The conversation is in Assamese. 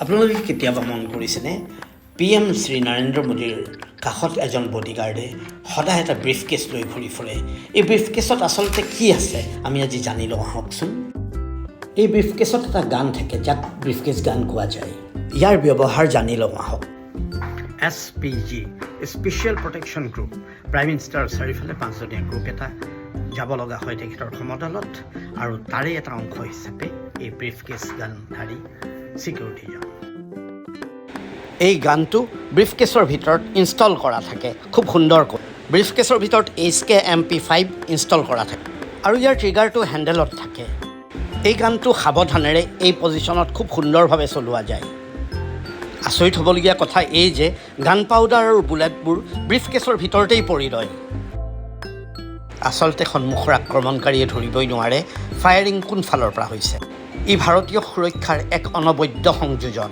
আপোনালোকে কেতিয়াবা মন কৰিছেনে PM শ্ৰী নৰেন্দ্ৰ মোদীৰ কাষত এজন বডিগাৰ্ডে সদায় এটা ব্ৰিফ কেছ লৈ ঘূৰি ফুৰে। এই ব্ৰিফ কেছত আচলতে কি আছে আমি আজি জানি লওঁ আহকচোন। এই ব্ৰিফ কেছত এটা গান থাকে যাক ব্ৰিফ কেছ গান কোৱা যায়। ইয়াৰ ব্যৱহাৰ জানি লওঁ আহক। SPG special protection group, prime মিনিষ্টাৰৰ চাৰিওফালে 5জনীয়া গ্ৰুপ এটা যাব লগা হয় তেখেতৰ সমদলত, আৰু তাৰে এটা অংশ হিচাপে এই ব্ৰিফ কেছ গানধাৰী ছিকিউৰিটিজন। এই গানটো ব্ৰিফ কেছৰ ভিতৰত ইনষ্টল কৰা থাকে খুব সুন্দৰকৈ। ব্ৰিফ কেছৰ ভিতৰত HK MP5 ইনষ্টল কৰা থাকে আৰু ইয়াৰ ট্ৰিগাৰটো হেণ্ডেলত থাকে। এই গানটো সাৱধানেৰে এই পজিশ্যনত খুব সুন্দৰভাৱে চলোৱা যায়। আচৰিত হ'বলগীয়া কথা এই যে গান পাউডাৰ আৰু বুলেটবোৰ ব্ৰিফ কেছৰ ভিতৰতেই পৰি ৰয়। আচলতে সন্মুখৰ আক্ৰমণকাৰীয়ে ধৰিবই নোৱাৰে ফায়াৰিং কোন ফালৰ পৰা হৈছে। ই ভাৰতীয় সুৰক্ষাৰ এক অনবদ্য সংযোজন।